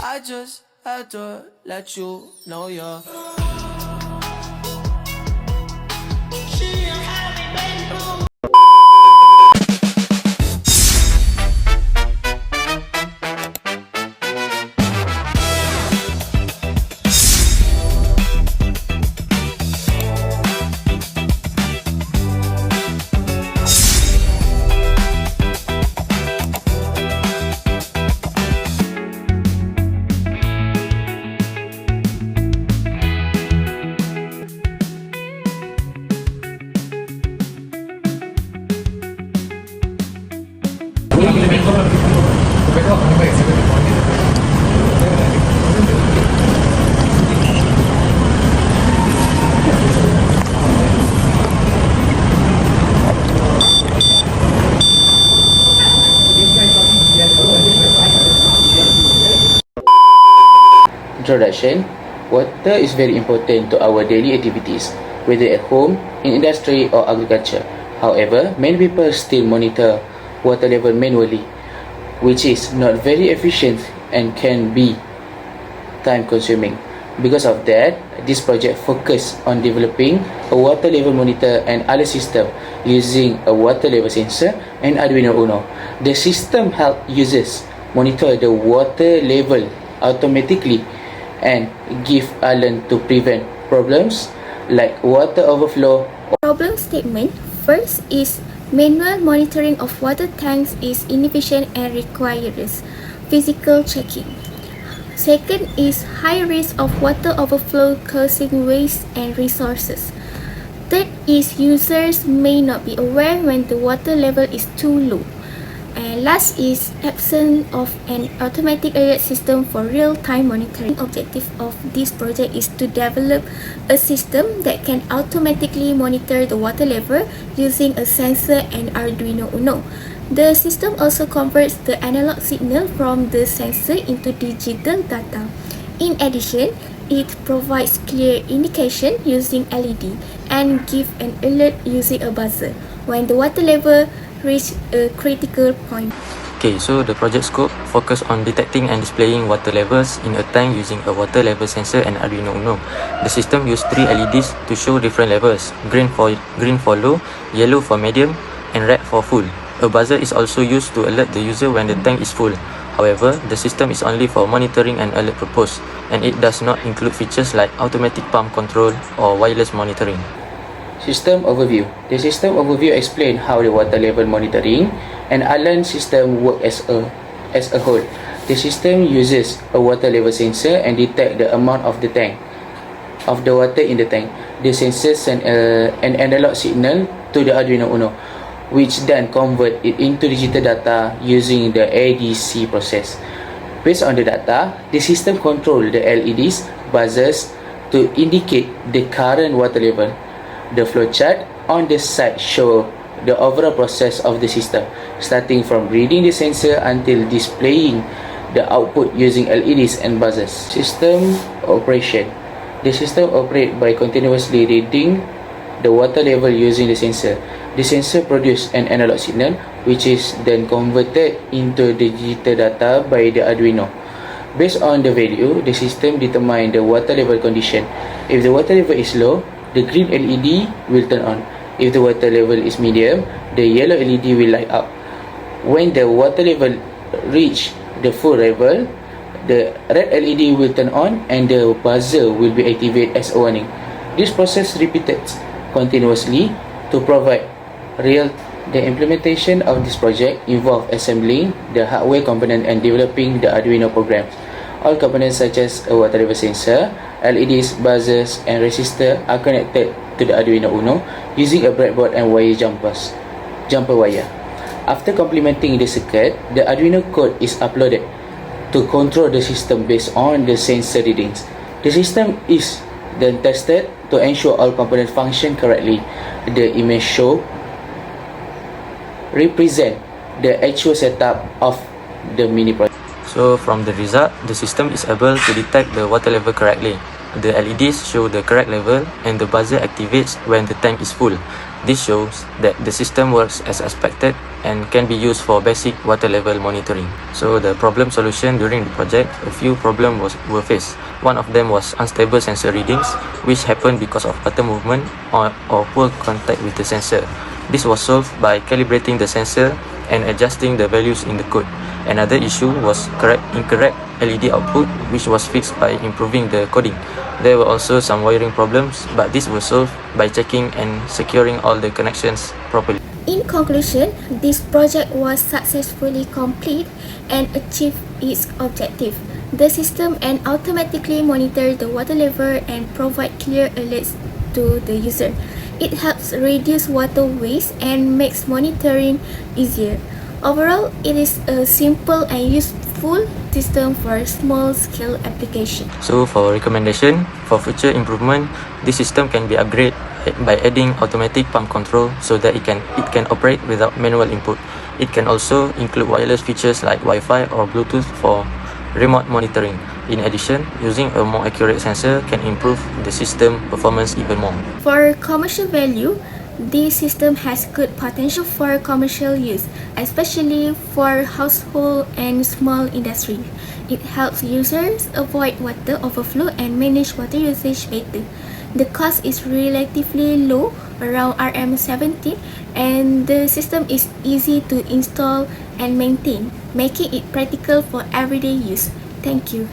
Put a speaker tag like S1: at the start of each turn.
S1: I just had to let you know you're
S2: Introduction. Water is very important to our daily activities, whether at home, in industry or agriculture. However, many people still monitor water level manually, which is not very efficient and can be time consuming. Because of that, this project focuses on developing a water level monitor and other system using a water level sensor and Arduino Uno. The system helps users monitor the water level automatically and give alarm to prevent problems like water overflow.
S3: Problem statement. First is manual monitoring of water tanks is inefficient and requires physical checking. Second is high risk of water overflow causing waste and resources. Third is users may not be aware when the water level is too low. And last is absence of an automatic alert system for real-time monitoring. The objective of this project is to develop a system that can automatically monitor the water level using a sensor and Arduino Uno. The system also converts the analog signal from the sensor into digital data. In addition, it provides clear indication using LED and give an alert using a buzzer when the water level reach a critical point.
S4: Okay, so the project scope focus on detecting and displaying water levels in a tank using a water level sensor and Arduino Uno. The system used 3 LEDs to show different levels: green for low, yellow for medium, and red for full. A buzzer is also used to alert the user when the tank is full. However, the system is only for monitoring and alert purpose, and it does not include features like automatic pump control or wireless monitoring.
S2: System overview. The system overview explains how the water level monitoring and alarm system work as a whole. The system uses a water level sensor and detect the amount of the water in the tank. The sensor send an analog signal to the Arduino Uno, which then convert it into digital data using the ADC process. Based on the data, the system control the LEDs, buzzers to indicate the current water level. The flowchart on the side show the overall process of the system, starting from reading the sensor until displaying the output using LEDs and buzzers. System operation. The system operates by continuously reading the water level using the sensor. The sensor produces an analog signal, which is then converted into digital data by the Arduino. Based on the value, the system determines the water level condition. If the water level is low, the green LED will turn on. If the water level is medium, the yellow LED will light up. When the water level reach the full level, the red LED will turn on and the buzzer will be activated as a warning. This process repeated continuously to provide real. The implementation of this project involves assembling the hardware component and developing the Arduino programs. All components such as a water level sensor, LEDs, buzzers and resistor are connected to the Arduino Uno using a breadboard and jumper wire. After complementing the circuit, the Arduino code is uploaded to control the system based on the sensor readings. The system is then tested to ensure all components function correctly. The image show represent the actual setup of the mini project.
S4: So from the result, the system is able to detect the water level correctly. The LEDs show the correct level and the buzzer activates when the tank is full. This shows that the system works as expected and can be used for basic water level monitoring. So the problem solution during the project, a few problems were faced. One of them was unstable sensor readings, which happened because of water movement or poor contact with the sensor. This was solved by calibrating the sensor and adjusting the values in the code. Another issue was incorrect LED output, which was fixed by improving the coding. There were also some wiring problems, but these were solved by checking and securing all the connections properly.
S3: In conclusion, this project was successfully complete and achieved its objective. The system and automatically monitor the water level and provide clear alerts to the user. It helps reduce water waste and makes monitoring easier. Overall, it is a simple and useful system for small-scale application.
S4: So for recommendation, for future improvement, this system can be upgraded by adding automatic pump control so that it can operate without manual input. It can also include wireless features like Wi-Fi or Bluetooth for remote monitoring. In addition, using a more accurate sensor can improve the system performance even more.
S3: For commercial value, this system has good potential for commercial use, especially for household and small industry. It helps users avoid water overflow and manage water usage better. The cost is relatively low, around RM17, and the system is easy to install and maintain, making it practical for everyday use. Thank you.